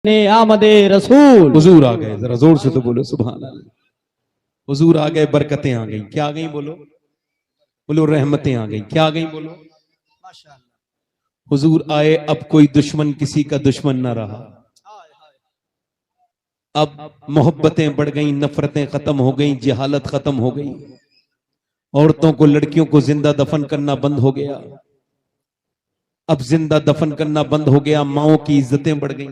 ने आमदे रसूल। हुजूर आ गए, जरा जोर से तो बोलो सुभान अल्लाह। हुजूर आ गए, बरकतें आ गई। क्या आ गई बोलो? बोलो रहमतें आ गई। क्या आ गई बोलो? हुजूर आए, अब कोई दुश्मन किसी का दुश्मन ना रहा। अब मोहब्बतें बढ़ गई, नफरतें खत्म हो गई, जहालत खत्म हो गई। औरतों को, लड़कियों को जिंदा दफन करना बंद हो गया। अब जिंदा दफन करना बंद हो गया। माओं की इज्जतें बढ़ गई।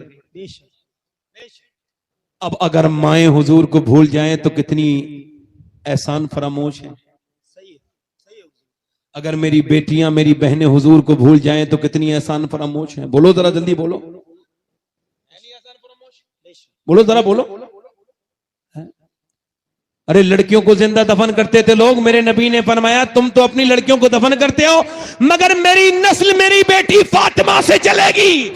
अब अगर माएं हुजूर को भूल जाएं तो कितनी एहसान फरामोश है। अगर मेरी बेटियां, मेरी बहनें हुजूर को भूल जाएं तो कितनी एहसान फरामोश है। बोलो जरा जल्दी बोलो, बोलो जरा बोलो। अरे लड़कियों को जिंदा दफन करते थे लोग। मेरे नबी ने फरमाया तुम तो अपनी लड़कियों को दफन करते हो, मगर मेरी नस्ल, मेरी बेटी फातिमा से चलेगी।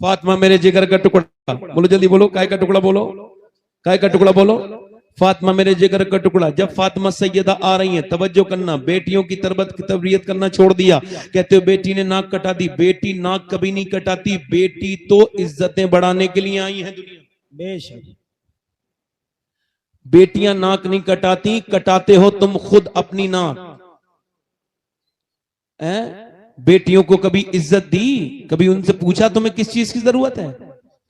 फातिमा मेरे जिगर का टुकड़ा। बोलो जल्दी बोलो, काय का टुकड़ा बोलो, काय का टुकड़ा बोलो। फातिमा मेरे जिगर का टुकड़ा। जब फातिमा सैयदा आ रही हैं, तवज्जो करना, बेटियों की तरबियत करना छोड़ दिया। कहते हो बेटी ने नाक कटा दी। बेटी नाक कभी नहीं कटाती। बेटी तो इज्जतें बढ़ाने के लिए आई हैं दुनिया में। बेशक बेटियां नाक नहीं कटाती, कटाते हो तुम खुद अपनी नाक। बेटियों को कभी इज्जत दी? कभी उनसे पूछा तुम्हें किस चीज की जरूरत है?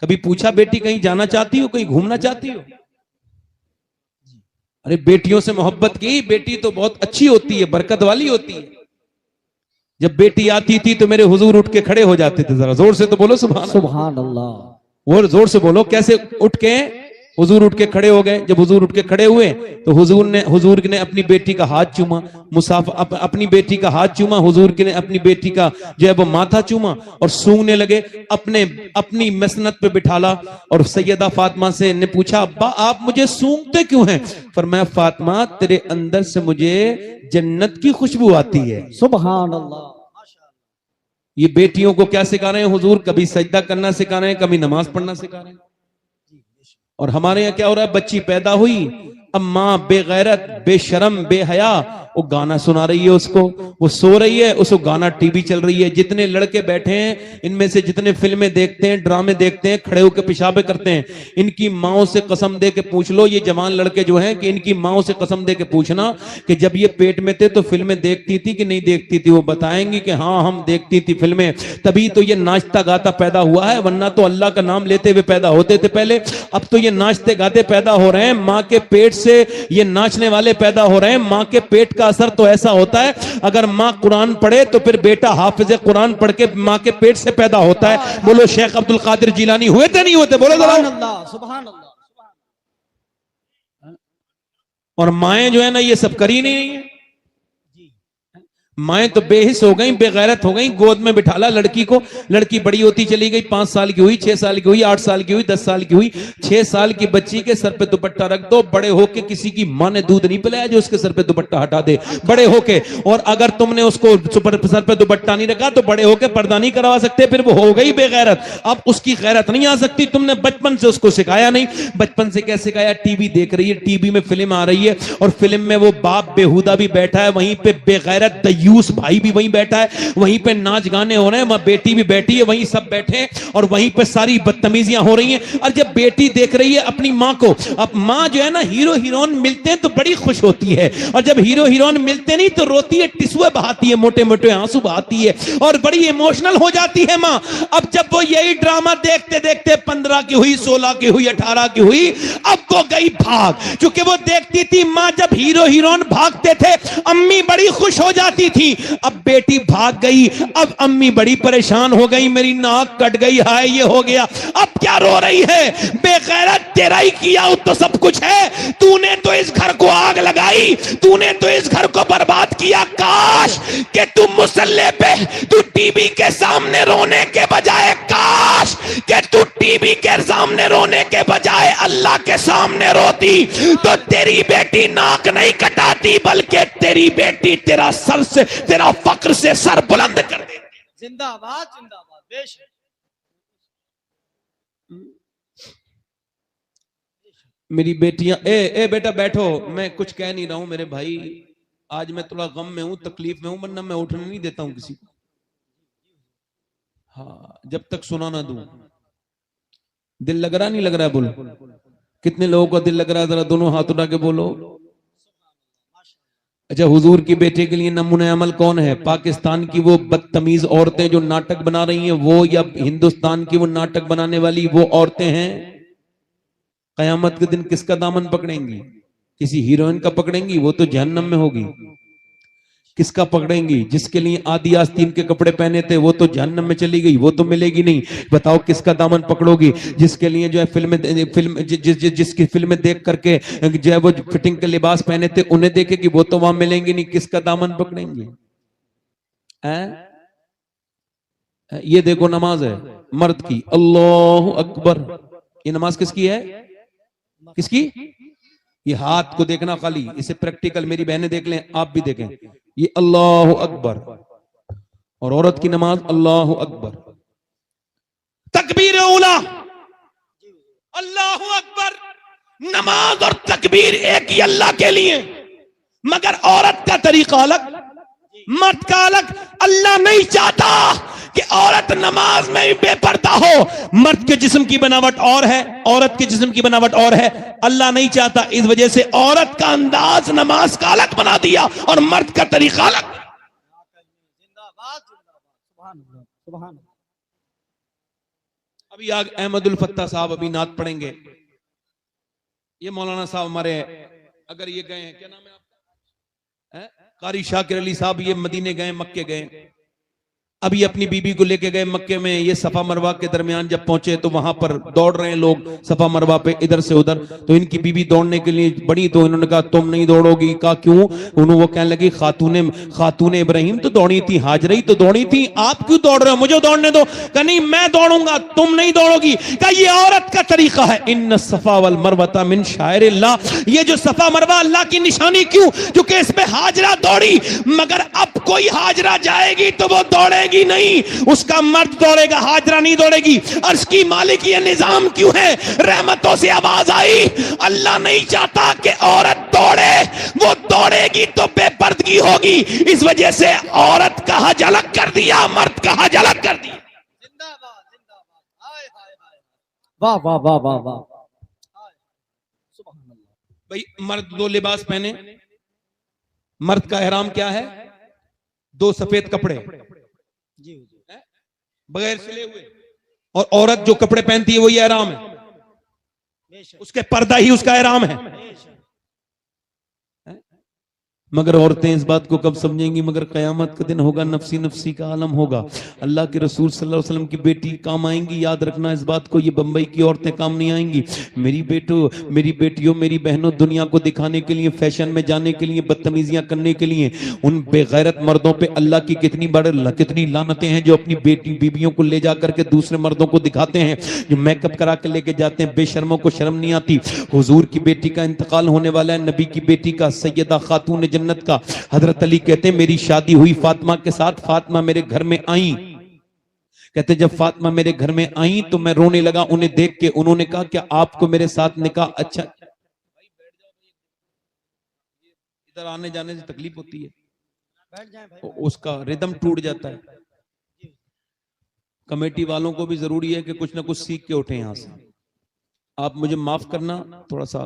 कभी पूछा बेटी कहीं जाना चाहती हो, कहीं घूमना चाहती हो? अरे बेटियों से मोहब्बत की। बेटी तो बहुत अच्छी होती है, बरकत वाली होती है। जब बेटी आती थी तो मेरे हुजूर उठ के खड़े हो जाते थे। जरा जोर से तो बोलो सुभान अल्लाह। और जोर से बोलो। कैसे उठ के? हुजूर उठ के खड़े हो गए। जब हुजूर उठ के खड़े हुए तो हुजूर ने अपनी बेटी का हाथ चूमा। अपनी बेटी का हाथ चूमा। हुजूर ने अपनी बेटी का जो है वो माथा चूमा और सूंघने लगे। अपनी मसनत पे बिठाला और सैयदा फातिमा से ने पूछा अब्बा आप मुझे सूंघते क्यों हैं? फरमाया फातिमा तेरे अंदर से मुझे जन्नत की खुशबू आती है। सुभान अल्लाह। ये बेटियों को क्या सिखा रहे हैं हुजूर? कभी सजदा करना सिखा रहे हैं, कभी नमाज पढ़ना सिखा रहे हैं। और हमारे यहाँ क्या हो रहा है? बच्ची पैदा हुई, अब माँ बेगैरत, बेशरम, बेहया, वो गाना सुना रही है उसको। वो सो रही है, उसको गाना टीवी चल रही है। जितने लड़के बैठे हैं इनमें से जितने फिल्में देखते हैं, ड्रामे देखते हैं, खड़े होकर पेशाबे करते हैं, इनकी माओ से कसम दे के पूछ लो, ये जवान लड़के जो हैं, कि इनकी माओ से कसम दे के पूछना कि जब ये पेट में थे तो फिल्में देखती थी कि नहीं देखती थी? वो बताएंगी कि हाँ हम देखती थी फिल्में, तभी तो ये नाचता गाता पैदा हुआ है, वरना तो अल्लाह का नाम लेते हुए पैदा होते थे पहले। अब तो ये नाचते गाते पैदा हो रहे हैं। माँ के पेट से ये नाचने वाले पैदा हो रहे हैं। माँ के पेट का असर तो ऐसा होता है, अगर माँ कुरान पढ़े तो फिर बेटा हाफिज कुरान पढ़ के माँ के पेट से पैदा होता है। बोलो शेख अब्दुल कादिर जिलानी हुए थे नहीं होते? बोलो जरा। सुभान अल्लाह। और माएं जो है ना ये सब करी नहीं है। माएं तो बेहिस हो गई, बेगैरत हो गई। गोद में बिठाला लड़की को, लड़की बड़ी होती चली गई। 5 साल की हुई, 6 साल की हुई, 8 साल की हुई, 10 साल की हुई। 6 साल की बच्ची के सर पे दुपट्टा रख दो, बड़े होके किसी की मां ने दूध नहीं पिलाया जो उसके सर पे दुपट्टा हटा दे बड़े होके। और अगर तुमने उसको सर पे दुपट्टा नहीं रखा तो बड़े होके पर्दा नहीं करवा सकते, फिर वो हो गई बेगैरत। अब उसकी गैरत नहीं आ सकती, तुमने बचपन से उसको सिखाया नहीं। बचपन से क्या सिखाया? टीवी देख रही है, टीवी में फिल्म आ रही है और फिल्म में वो बाप बेहुदा भी बैठा है, वहीं पे बेगैरत यूस भाई भी वहीं बैठा है, वहीं पे नाच गाने हो रहे हैं, बेटी भी बैठी है, वहीं सब बैठे हैं और वहीं पे सारी बदतमीजियां हो रही हैं। और जब बेटी देख रही है अपनी माँ को, अब माँ जो है ना हीरो हीरोइन मिलते हैं तो बड़ी खुश होती है, और जब हीरो हीरोइन मिलते नहीं तो रोती है, टिश्यू बहाती है, मोटे मोटे आंसू बहाती है और बड़ी इमोशनल हो जाती है माँ। अब जब वो यही ड्रामा देखते देखते 15 की हुई, 16 की हुई, 18 की हुई, अब वो गई भाग। क्योंकि वो देखती थी माँ जब हीरो हीरोइन भागते थे अम्मी बड़ी खुश हो जाती थी। अब बेटी भाग गई, अब अम्मी बड़ी परेशान हो गई, मेरी नाक कट गई, हाय ये हो गया। अब क्या रो रही है? बेगैरत, तेरा ही किया तो सब कुछ है, तूने तो इस घर को आग लगाई, तूने तो इस घर को बर्बाद किया। काश कि तू मुसल्ले पे, तू टीवी के सामने रोने के बजाय, काश कि तू टीवी के सामने रोने के बजाय अल्लाह के सामने रोती तो तेरी बेटी नाक नहीं कटाती, बल्कि तेरी बेटी तेरा सर से, तेरा फक्र से सर बुलंद कर देती। जिंदाबाद जिंदाबाद। बेशक मेरी बेटियां, ए बेटा बैठो, मैं कुछ कह नहीं रहा हूं मेरे भाई, आज मैं थोड़ा गम में हूं, तकलीफ में हूं, वरना मैं उठने नहीं देता हूं किसी को। हाँ, जब तक सुना ना दूं। दिल लग रहा नहीं लग रहा है? बोलो कितने लोगों का दिल लग रहा है? जरा दोनों हाथ उठा के बोलो। अच्छा, हुजूर की बेटे के लिए नमूने अमल कौन है? पाकिस्तान की वो बदतमीज औरतें जो नाटक बना रही हैं वो, या हिंदुस्तान की वो नाटक बनाने वाली वो औरतें हैं? कयामत के दिन किसका दामन पकड़ेंगी? किसी हीरोइन का पकड़ेंगी? वो तो जहन्नम में होगी। किसका पकड़ेंगी? जिसके लिए आदि आस्तीन के कपड़े पहने थे वो तो जहन्नम में चली गई, वो तो मिलेगी नहीं। बताओ किसका दामन पकड़ोगी? जिसके लिए जो है जिसकी फिल्में देख करके जो है वो फिटिंग के लिबास पहने थे उन्हें देखेगी, वो तो वहां मिलेंगी नहीं। किसका दामन पकड़ेंगे? ये देखो नमाज है मर्द की, अल्लाह अकबर। ये नमाज किसकी है? किसकी? ये हाथ को देखना खाली, इसे प्रैक्टिकल मेरी बहनें देख लें, आप भी देखें। ये अल्लाह अकबर, और औरत की नमाज अल्लाह अकबर, तकबीर उला, अल्लाह अकबर। नमाज और तकबीर एक ही अल्लाह के लिए, मगर औरत का तरीका अलग, मर्द का अलग। अल्लाह नहीं चाहता कि औरत नमाज में भी बेपर्दा हो। मर्द के जिस्म की बनावट और है, औरत के जिस्म की बनावट और है। अल्लाह नहीं चाहता, इस वजह से औरत का अंदाज नमाज का अलग बना दिया और मर्द का तरीका अलग। जिंदाबाद जिंदाबाद, सुभान अल्लाह सुभान अल्लाह। अभी आग अहमदुल फत्ता साहब अभी नात पढ़ेंगे। ये मौलाना साहब हमारे, अगर ये गए, क्या नाम है आपका? कारी शाकिर अली साहब, ये मदीने गए, मक्के गए, अभी अपनी बीबी को लेके गए मक्के में। ये सफा मरवा के दरमियान जब पहुंचे तो वहां पर दौड़ रहे हैं लोग सफा मरवा पे इधर से उधर। तो इनकी बीबी दौड़ने के लिए बड़ी, तो इन्होंने कहा तुम नहीं दौड़ोगी। कहा क्यों? उन्होंने वो कहने लगी खातून इब्राहिम तो दौड़ी थी, हाजरी तो दौड़ी थी, आप क्यों दौड़ रहे हो? मुझे दौड़ने दो। कहा नहीं मैं दौड़ूंगा, तुम नहीं दौड़ोगी। कहा ये औरत का तरीका है। इन्न सफा वल मरवता मिन शायरिल्लाह, ये जो सफा मरवा अल्लाह की निशानी। क्यों? क्योंकि इसमें हाजरा दौड़ी, मगर अब कोई हाजरा जाएगी तो वो दौड़े नहीं, उसका मर्द दौड़ेगा, हाजरा नहीं दौड़ेगी। अर्श की मालिक ये निजाम क्यों है? रहमतों से आवाज आई, अल्लाह नहीं चाहता कि औरत दौड़े, वो दौड़ेगी तो बेपर्दगी होगी। इस वजह से औरत का हज अलग कर दिया, मर्द का हज अलग कर दिया। जिंदाबाद जिंदाबाद, हाय हाय हाय, वाह वाह वाह वाह वाह, सुभान अल्लाह। भाई मर्द दो लिबास पहने, मर्द का एहराम क्या है? दो सफेद कपड़े जी बगैर सिले हुए, और औरत जो कपड़े पहनती है वो ये एहराम है, उसके पर्दा ही उसका एहराम है। मगर औरतें इस बात को कब समझेंगी? मगर कयामत का दिन होगा, नफसी नफसी का आलम होगा। अल्लाह के रसूल सल्लल्लाहु अलैहि वसल्लम की बेटी काम आएंगी, याद रखना इस बात को। ये बंबई की औरतें काम नहीं आएंगी। मेरी बेटियों, मेरी बहनों, दुनिया को दिखाने के लिए, फैशन में जाने के लिए, बदतमीजियां करने के लिए, उन बेगैरत मर्दों पे अल्लाह की कितनी लानतें हैं जो अपनी बीवियों को ले जा करके दूसरे मर्दों को दिखाते हैं, जो मेकअप करा के लेके जाते हैं। बेशर्मों को शर्म नहीं आती। हुजूर की बेटी का इंतकाल होने वाला है, नबी की बेटी का, सैयदा खातून जन्नत का। हजरत अली कहते हैं मेरी शादी हुई फातिमा के साथ, फातिमा मेरे घर में आई। कहते जब फातिमा मेरे घर में आई तो मैं रोने लगा उन्हें देख के। उन्होंने कहा क्या आपको मेरे साथ निकाह अच्छा? इधर आने जाने से तकलीफ होती है, बैठ जाएं भाई, उसका रिदम टूट जाता है। कमेटी वालों को भी जरूरी है कि कुछ ना कुछ सीख के उठे यहां से। आप मुझे माफ करना, थोड़ा सा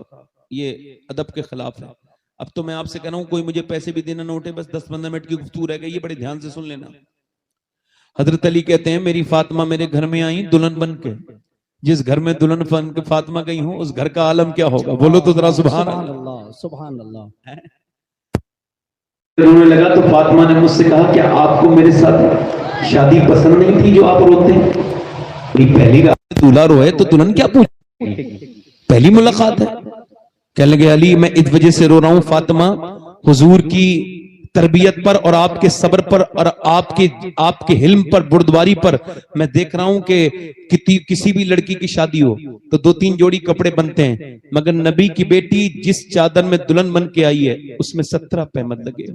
ये अदब के खिलाफ है। अब तो मैं आपसे कह रहा हूं कोई मुझे पैसे भी देना ना उठे, बस 10-15 मिनट की गुफ्तगू रह गई, ये बड़े ध्यान से सुन लेना। हजरत अली कहते हैं मेरी फातिमा मेरे घर में आई दुल्हन बन के। जिस घर में दुल्हन बन के फातिमा गई हो उस घर का आलम क्या होगा? बोलो तो जरा सुभान अल्लाह सुभान अल्लाह। रोने लगा तो फातिमा ने मुझसे कहा क्या आपको मेरे साथ शादी पसंद नहीं थी जो आप रोते हैं? पहली रात दूल्हा रोए तो दुल्हन क्या पूछेगी? पहली मुलाकात है। कह लगे अली मैं इस वजह से रो रहा हूं फातिमा, हुजूर की तरबियत पर और आपके सब्र पर और आपके हिल्म पर, बुर्दवारी पर मैं देख रहा हूं कि किसी भी लड़की की शादी हो तो 2-3 जोड़ी कपड़े बनते हैं, मगर नबी की बेटी जिस चादर में दुल्हन बन के आई है उसमें 17 पैमद लगे।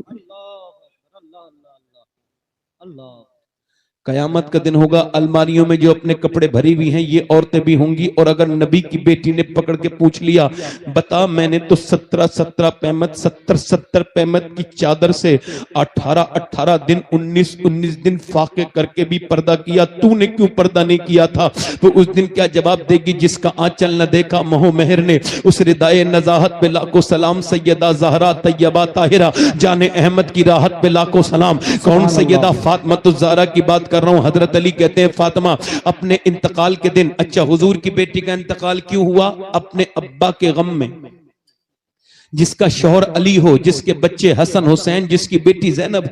कयामत का दिन होगा, अलमारियों में जो अपने कपड़े भरी हुई हैं ये औरतें भी होंगी। और अगर नबी की बेटी ने पकड़ के पूछ लिया, बता मैंने तो 17 पैमत 70 पैमत की चादर से 18 दिन 19 दिन फाके करके भी पर्दा किया, तूने क्यों पर्दा नहीं किया था? तो उस दिन क्या जवाब देगी? जिसका आंचल न देखा मोह मेहर ने, उस रिदाए नजाहत पे लाखों सलाम। सैयदा ज़हरा तैयबा ताहिरा जाने अहमद की राहत पे लाखों सलाम। कौन? सैयदा फातिमा ज़हरा की बात कर रहा हूं। हजरत अली कहते हैं फातिमा अपने इंतकाल के दिन, अच्छा हुजूर की बेटी का इंतकाल क्यों हुआ? अपने अब्बा के गम में। जिसका शौहर अली हो, जिसके बच्चे हसन हुसैन, जिसकी बेटी जैनब,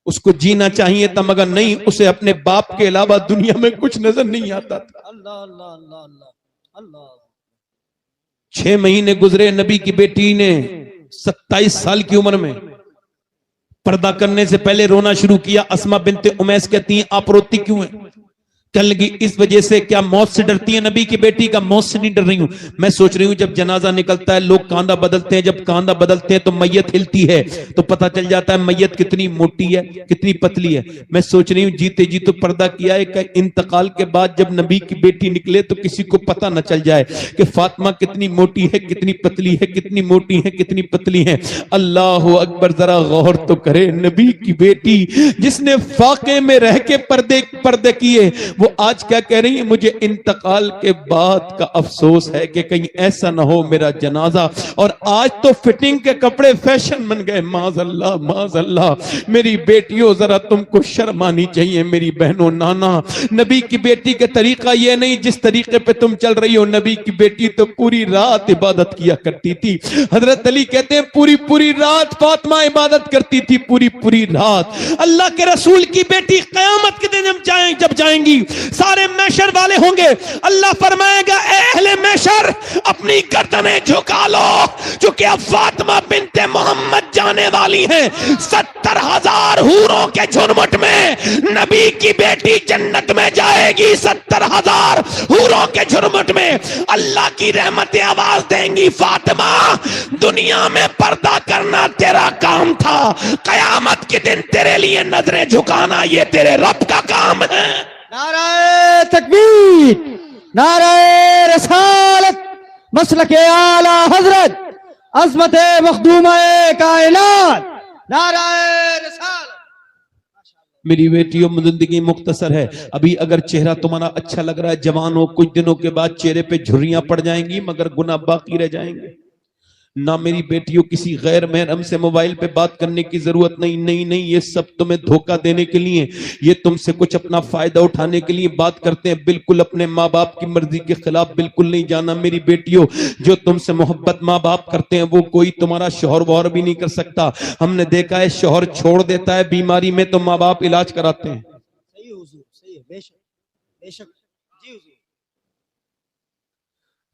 उसको जीना चाहिए था, मगर नहीं, उसे अपने बाप के अलावा दुनिया में कुछ नजर नहीं आता था। अल्लाह अल्लाह अल्लाह अल्लाह अल्लाह। 6 महीने गुजरे, नबी की बेटी ने 27 साल की उम्र में पर्दा करने से पहले रोना शुरू किया। अस्मा बिनते उमैस कहती हैं आप रोती क्यों हैं? कहने लगी इस वजह से, क्या मौत से डरती है नबी की बेटी? का मौत से नहीं डर रही हूं, मैं सोच रही हूं जब जनाजा निकलता है लोग कांधा बदलते हैं, जब कांधा बदलते हैं तो मैयत हिलती है, तो पता चल जाता है मैयत कितनी मोटी है कितनी पतली है। मैं सोच रही हूं जीते जी तो पर्दा किया है, कि इंतकाल के बाद जब नबी की बेटी निकले तो किसी को पता न चल जाए कि फातिमा कितनी मोटी है कितनी पतली है, कितनी मोटी है कितनी पतली है। अल्लाह अकबर, जरा गौर तो करे, नबी की बेटी जिसने फाके में रह के पर्दे किए, वो आज क्या कह रही है? मुझे इंतकाल के बाद का अफसोस है कि कहीं ऐसा ना हो मेरा जनाजा। और आज तो फिटिंग के कपड़े फैशन बन गए। माज़अल्लाह माज़अल्लाह। मेरी बेटियों जरा तुमको शर्म आनी चाहिए, मेरी बहनों नाना। नबी की बेटी के तरीका ये नहीं जिस तरीके पे तुम चल रही हो। नबी की बेटी तो पूरी रात इबादत किया करती थी। हजरत अली कहते हैं पूरी रात फातिमा इबादत करती थी, पूरी रात। अल्लाह के रसूल की बेटी कयामत के दिन जब जाएंगी सारे मैशर वाले होंगे, अल्लाह फरमाएगा ए अहले मैशर अपनी गर्दनें झुका लो, क्योंकि अब फातिमा बिनते मोहम्मद जाने वाली हैं। 70,000 हूरों के झुरमुट में नबी की बेटी जन्नत में जाएगी। 70,000 हूरों के झुरमुट में अल्लाह की रहमतें आवाज देंगी, फातिमा दुनिया में पर्दा करना तेरा काम था, कयामत के दिन तेरे लिए नजरें झुकाना ये तेरे रब का काम है। नाराए तकबीर, नाराए रसालत, मसलके आला हजरत, अज़मत मखदूमाए कायनात, नाराए रसालत। मेरी बेटियों जिंदगी मुख्तसर है। अभी अगर चेहरा तुम्हारा अच्छा लग रहा है, जवान हो, कुछ दिनों के बाद चेहरे पे झुर्रियां पड़ जाएंगी, मगर गुनाह बाकी रह जाएंगे। ना मेरी बेटियों किसी गैर महरम से मोबाइल पे बात करने की जरूरत नहीं। नहीं, ये सब तुम्हें धोखा देने के लिए, ये तुमसे कुछ अपना फायदा उठाने के लिए बात करते हैं। बिल्कुल अपने माँ बाप की मर्जी के खिलाफ बिल्कुल नहीं जाना मेरी बेटियों। जो तुमसे मोहब्बत माँ बाप करते हैं वो कोई तुम्हारा शौहर वौहर भी नहीं कर सकता। हमने देखा है शौहर छोड़ देता है बीमारी में तो माँ बाप इलाज कराते हैं। सही हुजूर, सही है, बेशक बेशक जी हुजूर।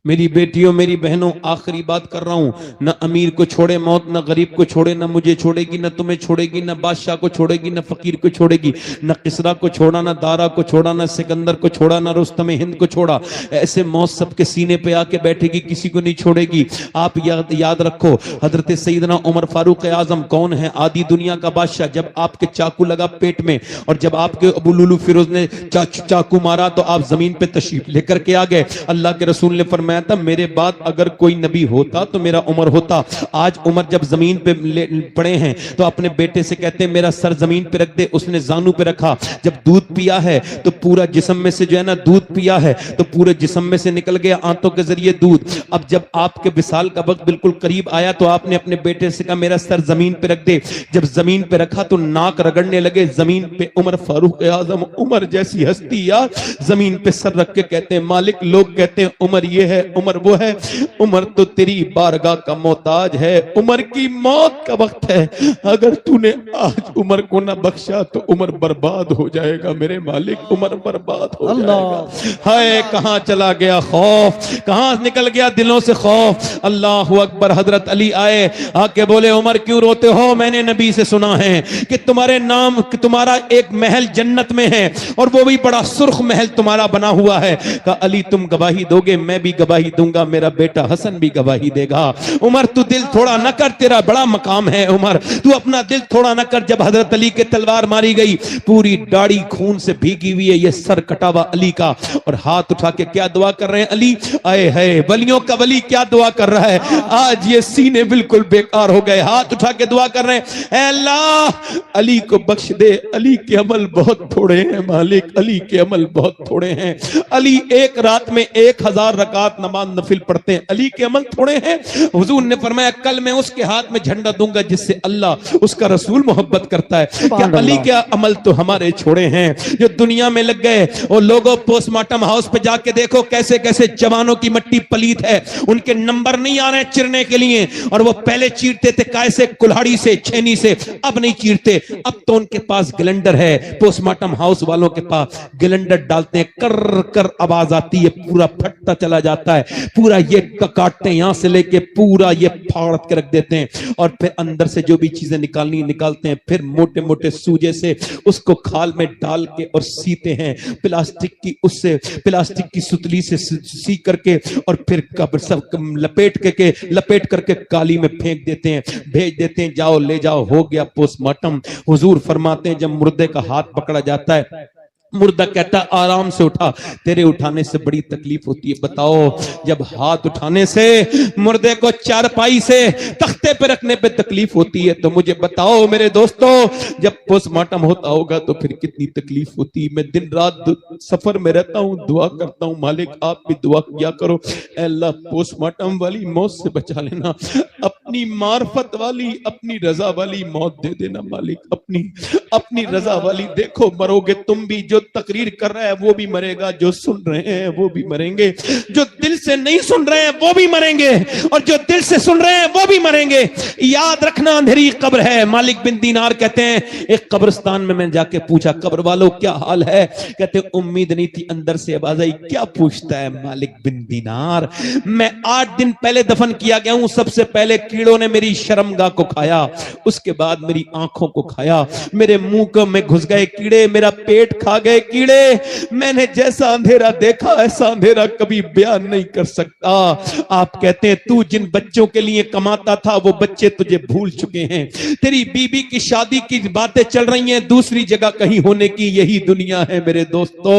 मेरी बेटियों मेरी बहनों आखिरी बात कर रहा हूं, न अमीर को छोड़े मौत, न गरीब को छोड़े, न मुझे छोड़ेगी, न तुम्हें छोड़ेगी, न बादशाह को छोड़ेगी, न फकीर को छोड़ेगी, न किसरा को छोड़ा, न दारा को छोड़ा, न सिकंदर को छोड़ा, न रुस्तम हिंद को छोड़ा। ऐसे मौत सबके सीने पे आके बैठेगी, किसी को नहीं छोड़ेगी। आप याद रखो, हजरत सैयदना उमर फारूक आजम कौन है? आदि दुनिया का बादशाह। जब आपके चाकू लगा पेट में और जब आपके अबू लुलू फिरोज ने चाकू मारा तो आप जमीन पे तशरीफ लेकर के आ गए। अल्लाह के रसूल ने फरमाया था मेरे बाद अगर कोई नबी होता तो मेरा उमर होता। आज उमर जब जमीन पे पड़े हैं तो अपने बेटे से कहते हैं मेरा सर जमीन पे रख दे। उसने जानू पे रखा। जब दूध पिया है तो पूरा जिस्म में से जो है ना, दूध पिया है तो पूरे जिस्म में से निकल गया आंतों के जरिए दूध। अब जब आपके विसाल का वक्त बिल्कुल करीब आया तो आपने अपने बेटे से कहा मेरा सर जमीन पे रख दे। जब जमीन पे रखा तो नाक रगड़ने लगे जमीन पे। उमर फारूक आजम, उमर जैसी हस्ती यार, जमीन पे सर रख के कहते हैं मालिक, लोग कहते हैं उमर ये है उमर वो है, उमर तो तेरी बारगाह का मोहताज है। उमर की मौत का वक्त है, अगर तूने आज उमर को ना बख्शा तो उमर बर्बाद हो जाएगा मेरे मालिक, उमर बर्बाद हो जाएगा। हाय कहां चला गया खौफ, कहां निकल गया दिलों से खौफ। अल्लाह अकबर। हजरत अली आए, आके बोले उमर क्यों रोते हो? मैंने नबी से सुना है कि तुम्हारे नाम कि तुम्हारा एक महल जन्नत में है और वो भी बड़ा सुर्ख महल तुम्हारा बना हुआ है। कहा अली तुम गवाही दोगे? मैं भी गवाही गवाही दूंगा, मेरा बेटा हसन भी गवाही देगा। उमर तू दिल थोड़ा न कर, तेरा बड़ा मकाम है। उमर तू अपना दिल थोड़ा न कर। जब हजरत अली के तलवार मारी गई, पूरी दाढ़ी खून से भीगी हुई है, ये सर कटा हुआ अली का, और हाथ उठा के क्या दुआ कर रहे हैं अली? आए है वलियों का वली क्या दुआ कर रहा है? आज ये सीने बिल्कुल बेकार हो गए, हाथ उठा के दुआ कर रहे हैं, ऐ अल्लाह अली को बख्श दे, अली के अमल बहुत थोड़े हैं मालिक, अली के अमल बहुत थोड़े हैं। अली एक रात में 1000 रकात नमाज नफिल पढ़ते हैं, अली के अमल थोड़े हैं। हुजूर ने फरमाया कल मैं उसके हाथ में झंडा दूंगा जिससे अल्लाह उसका रसूल मोहब्बत करता है। क्या अली के अमल तो हमारे छोड़े हैं जो दुनिया में लग गए। और लोगों पोस्टमार्टम हाउस पे जाके देखो कैसे कैसे जवानों की मट्टी पलीत है, उनके नंबर नहीं आ रहे चिरने के लिए, और वो पहले चीरते थे कैसे कुल्हाड़ी से, छेनी से, अब नहीं चीरते। अब तो उनके पास ग्लेंडर है, पोस्टमार्टम हाउस वालों के पास ग्लेंडर डालते हैं, कर कर आवाज आती है, पूरा फटता चला जाता है, पूरा ये काटते हैं, यहां से लेके पूरा ये फाड़ के रख देते हैं, और फिर अंदर से जो भी चीजें निकालनी निकालते हैं, फिर मोटे मोटे सूजे से उसको खाल में डाल के और सीते हैं, प्लास्टिक की उससे प्लास्टिक की सुतली से सी करके, और फिर कब्र सब लपेट करके काली में फेंक देते हैं, भेज देते हैं, जाओ ले जाओ, हो गया पोस्टमार्टम। हुजूर फरमाते हैं जब मुर्दे का हाथ पकड़ा जाता है, मुर्दा कहता आराम से उठा, तेरे उठाने से बड़ी तकलीफ होती है। बताओ जब हाथ उठाने से मुर्दे को चारपाई से तख्ते पे रखने पे तकलीफ होती है, तो मुझे बताओ मेरे दोस्तों जब पोस्टमार्टम होता होगा तो फिर कितनी तकलीफ होती। मैं दिन रात सफर में रहता हूं, दुआ करता हूं, मालिक आप भी दुआ किया करो, अल्लाह पोस्टमार्टम वाली मौत से बचा लेना, अपनी मार्फत वाली, अपनी रजा वाली मौत दे देना मालिक, अपनी रजा वाली। देखो मरोगे तुम भी, जो तकरीर कर रहा है वो भी मरेगा, जो सुन रहे हैं वो भी मरेंगे, जो दिल से नहीं सुन रहे हैं वो भी मरेंगे, और जो दिल से सुन रहे हैं वो भी मरेंगे। याद रखना अंधेरी कब्र है। मालिक बिन दीनार कहते हैं एक कब्रिस्तान में मैं जाके पूछा कब्र वालों क्या हाल है, कहते उम्मीद नहीं थी, अंदर से आवाज आई क्या पूछता है मालिक बिन दीनार, मैं 8 दिन पहले दफन किया गया हूं, सबसे पहले कीड़ों ने मेरी शर्मगाह को खाया, उसके बाद मेरी आंखों को खाया, मेरे मुंह को में घुस गए कीड़े, मेरा पेट खा गए कीड़े, मैंने जैसा अंधेरा देखा ऐसा अंधेरा कभी बयान नहीं कर सकता। आप कहते हैं तू जिन बच्चों के लिए कमाता था वो बच्चे तुझे भूल चुके हैं, तेरी बीबी की शादी की बातें चल रही हैं दूसरी जगह कहीं होने की, यही दुनिया है मेरे दोस्तों,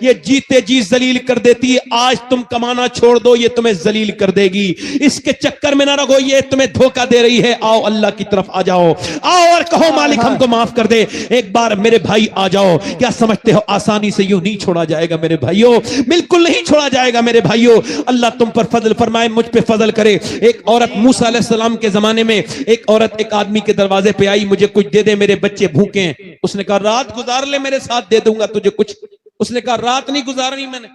ये जीते जी जलील कर देती है। आज तुम कमाना छोड़ दो, ये तुम्हें जलील कर देगी, इसके चक्कर में ना रहो, ये तुम्हें धोखा दे रही है। आओ अल्लाह की तरफ आ जाओ, आओ और कहो मालिक हमको माफ कर दे। एक बार मेरे भाई आ जाओ। क्या समझते हो आसानी से यूं नहीं छोड़ा जाएगा मेरे भाइयों, बिल्कुल नहीं छोड़ा जाएगा मेरे भाइयों। अल्लाह तुम पर फजल फरमाए, मुझ पे फजल करे। एक औरत मूसा अलैहिस्सलाम के जमाने में एक औरत एक आदमी के दरवाजे पे आई, मुझे कुछ दे दे मेरे बच्चे भूखे हैं। उसने कहा रात गुजार ले मेरे साथ, दे दूंगा तुझे कुछ। उसने कहा रात नहीं गुजारनी मैंने,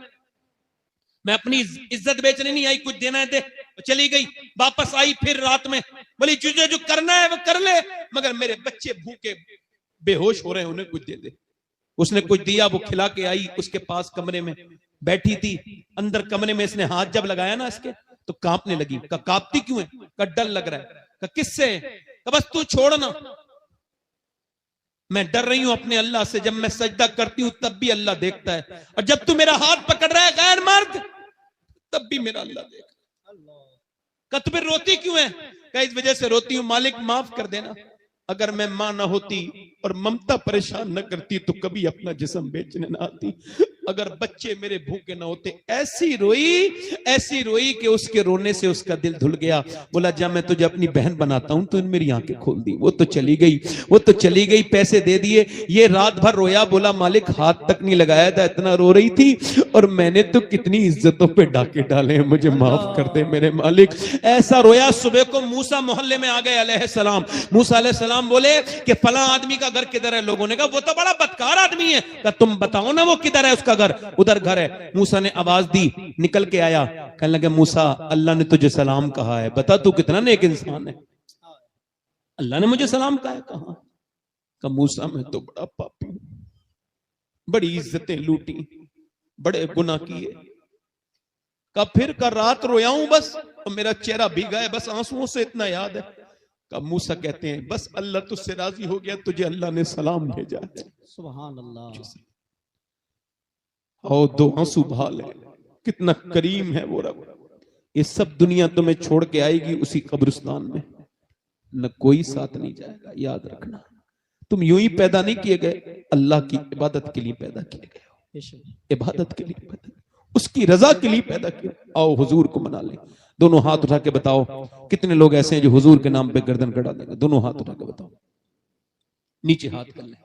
मैं अपनी इज्जत बेचने नहीं आई, कुछ देना है दे। चली गई, वापस आई फिर रात में, बोली तुझे जो करना है वो कर ले, मगर मेरे बच्चे भूखे बेहोश हो रहे हैं, उन्हें कुछ दे दे। उसने कुछ दिया, वो खिला के आई, उसके पास कमरे में बैठी थी। अंदर कमरे में इसने हाथ जब लगाया ना इसके, तो कांपने लगी। का कांपती क्यों है? का डर लग रहा है। का किससे? का बस तू छोड़ ना, मैं डर रही हूं अपने अल्लाह से, जब मैं सजदा करती हूं तब भी अल्लाह देखता है, और जब तू मेरा हाथ पकड़ रहा है गैर मर्द तब भी मेरा अल्लाह देख रहा है। का तू फिर रोती क्यों है? का इस वजह से रोती हूं मालिक माफ कर देना, अगर मैं मां ना होती और ममता परेशान न करती तो कभी अपना जिस्म बेचने ना आती। अगर बच्चे मेरे भूखे ना होते। ऐसी रोई कि उसके रोने से उसका दिल धुल गया। बोला जब मैं तुझे अपनी बहन बनाता हूं तो मेरी आंखें खोल दी। वो तो चली गई, पैसे दे दिए, ये रात भर रोया, बोला मालिक हाथ तक नहीं लगाया था, इतना रो रही थी, और मैंने तो कितनी इज्जतों पे डाके डाले हैं, मुझे माफ कर दे मेरे मालिक। ऐसा रोया। सुबह को मूसा मोहल्ले में आ गए अलैहिस्सलाम। मूसा अलैहिस्सलाम बोले कि फला आदमी का घर किधर है? लोगों ने कहा वो तो बड़ा बदकार आदमी है। कहा तुम बताओ ना वो किधर है, उसका घर। उधर घर है। मूसा ने आवाज दी, निकल के आया, कहने लगे मूसा अल्लाह ने तुझे सलाम कहा है, बता तू कितना नेक इंसान है। अल्लाह ने मुझे सलाम कहा है। कहा मूसा मैं तो बड़ा पापी हूं, बड़ी इज्जतें लूटी, बड़े गुनाह किए। का फिर का रात रोया हूं बस, और मेरा चेहरा भीगा है बस आंसुओं से, इतना याद है। का मूसा कहते हैं बस अल्लाह तुझसे राजी हो गया, तुझे अल्लाह ने सलाम भेजा है। सुभान अल्लाह। और 2 आंसू बहा ले, कितना करीम है वो रब। ये सब दुनिया तुम्हें छोड़ के आएगी उसी कब्रिस्तान में, न कोई साथ नहीं जाएगा। याद रखना, तुम यूं ही पैदा नहीं किए गए, अल्लाह की इबादत के लिए पैदा किए गए हो, इबादत के लिए पैदा, उसकी रजा के लिए पैदा किए। आओ हुजूर को मना ले। दोनों हाथ उठा के बताओ कितने लोग ऐसे हैं जो हुजूर के नाम पे गर्दन कटा देंगे। दोनों हाथ उठा के बताओ, नीचे हाथ कर ले।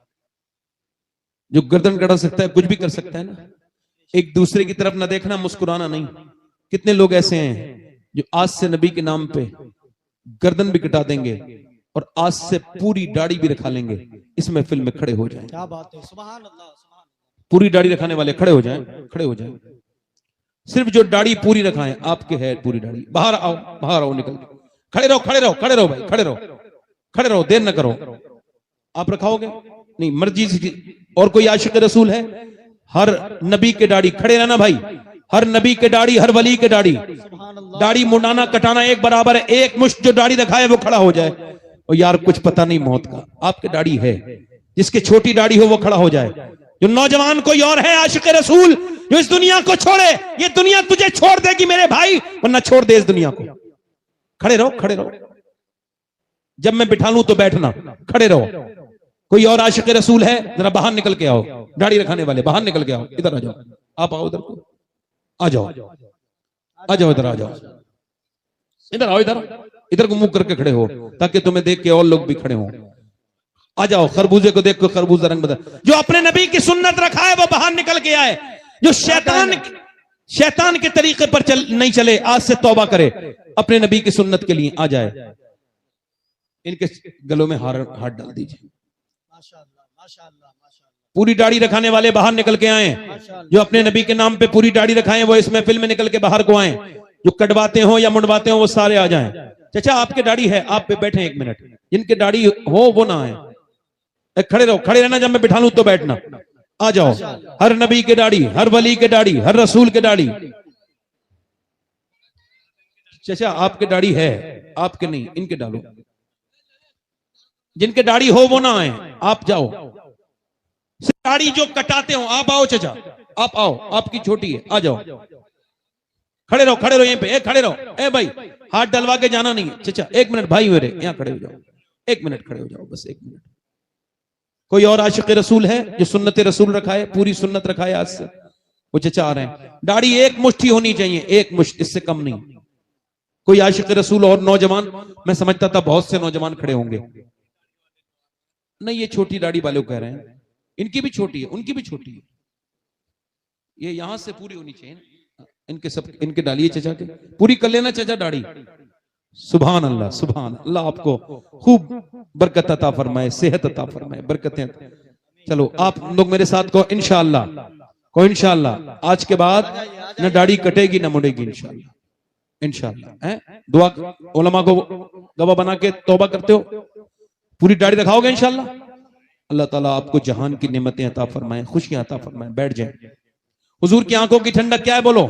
जो गर्दन कटा सकता है कुछ भी कर सकता है ना। एक दूसरे की तरफ ना देखना, मुस्कुराना नहीं। कितने लोग ऐसे हैं जो आज से नबी के नाम पे गर्दन भी कटा देंगे और आज से पूरी दाढ़ी भी रखा लेंगे। इस महफिल में खड़े हो जाएं। क्या बात है, सुभान अल्लाह, सुभान। पूरी दाढ़ी रखाने वाले खड़े हो जाएं, खड़े हो जाएं। सिर्फ जो दाढ़ी पूरी रखाएं, आपके है पूरी दाढ़ी, बाहर आओ, बाहर आओ, निकल खड़े रहो, खड़े रहो, खड़े रहो भाई, खड़े रहो, खड़े रहो, देर न करो। आप रखाओगे नहीं, मर्जी से। और कोई आशिक रसूल है? हर नबी के दाढ़ी, खड़े रहना भाई, हर नबी के दाढ़ी, हर वली के दाढ़ी। दाढ़ी मुंडाना कटाना एक बराबर है। एक मुश्त जो दाढ़ी रखाए वो खड़ा हो जाए। और यार कुछ पता नहीं मौत का, आपके दाढ़ी है, जिसके छोटी दाढ़ी हो वो खड़ा हो जाए। जो नौजवान कोई और है आशिक रसूल जो इस दुनिया को छोड़े, ये दुनिया तुझे छोड़ देगी मेरे भाई, वरना छोड़ दे इस दुनिया को। खड़े रहो, खड़े रहो। जब मैं बिठा लूं तो बैठना, खड़े रहो। कोई और आशिक रसूल है? जरा बाहर निकल के आओ, दाढ़ी रखाने वाले बाहर निकल के आओ, इधर आ जाओ। आप आओ इधर को, आ जाओ, आ जाओ इधर, आ जाओ इधर, आओ इधर, इधर को मुंह करके खड़े हो ताकि तुम्हें देख के और लोग भी खड़े हों। आ जाओ, खरबूजे को देख के खरबूजा रंग बदल। जो अपने नबी की सुन्नत रखा है वो बाहर निकल के आए। जो शैतान के तरीके पर नहीं चले, आज से तौबा करे, अपने नबी की सुन्नत के लिए आ जाए। इनके गलों में हाथ डाल दीजिए। पूरी दाढ़ी रखाने वाले बाहर निकल के आए। जो अपने नबी के नाम पे पूरी दाढ़ी रखाएं वो इस महफिल में निकल के बाहर को आए। जो कटवाते हो या मुंडवाते हो वो सारे आ जाएं। चाचा आपके दाढ़ी है, आप पे बैठे एक मिनट। जिनके दाढ़ी हो वो ना आए। खड़े रहो, खड़े रहना, जब मैं बिठा लूं तो बैठना। आ जाओ, हर नबी के दाढ़ी, हर वली के दाढ़ी, हर रसूल के दाढ़ी। चाचा आपके दाढ़ी है, आपके नहीं, इनके डालो। जिनके दाढ़ी हो वो ना आए, आप जाओ। दाढ़ी जो कटाते हो आप आओ चाचा, आप आओ, आपकी छोटी है, आ जाओ। खड़े रहो, खड़े रहो यहीं पे, खड़े रहो। ए भाई हाथ डलवा के जाना नहीं है। चाचा एक मिनट भाई मेरे, यहाँ खड़े हो जाओ, एक मिनट खड़े हो जाओ, बस एक मिनट। कोई और आशिक रसूल है जो सुन्नत रसूल रखा है, पूरी सुन्नत रखा है आज से? वो चाचा आ रहे हैं। दाढ़ी एक मुट्ठी होनी चाहिए, एक मुश्त, इससे कम नहीं। कोई आशिक रसूल और नौजवान? मैं समझता था बहुत से नौजवान खड़े होंगे। नहीं, ये छोटी दाढ़ी वाले कह रहे हैं, इनकी भी छोटी है, उनकी भी छोटी है। ये यहां से पूरी होनी चाहिए। इनके सब, इनके डालिए चाचा के, पूरी कर लेना चाचा दाढ़ी। सुभान अल्लाह, सुभान अल्लाह। आपको खूब बरकत अता फरमाए, सेहत अता फरमाए, बरकतें। चलो आप लोग मेरे साथ को इंशाअल्लाह, को इंशाअल्लाह आज के बाद न दाढ़ी कटेगी न मुड़ेगी इंशाअल्लाह, इंशाअल्लाह। दुआ उलमा को गवाह बना के तौबा करते हो, पूरी दाढ़ी रखाओगे इंशाअल्लाह। अल्लाह ताला आपको जहान की नेमतें अता फरमाए, खुशियां अता फरमाए। बैठ जाए। हुजूर की आंखों की ठंडक क्या है बोलो?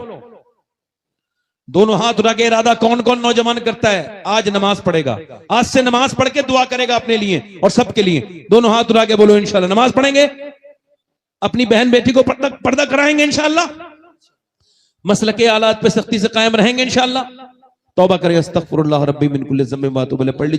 दोनों हाथ उठा के इरादा कौन कौन नौजवान करता है आज नमाज पढ़ेगा? आज से नमाज पढ़ के दुआ करेगा अपने लिए और सबके लिए। दोनों हाथ उठा के बोलो इंशाल्लाह नमाज पढ़ेंगे, अपनी बहन बेटी को पर्दा कराएंगे इंशाल्लाह, मसलक के आलात पे सख्ती से कायम रहेंगे इंशाल्लाह। तौबा करें, अस्तगफिरुल्लाह रब्बी मिन कुल्ली ज़ंबिन व अतूबु इलैह। पढ़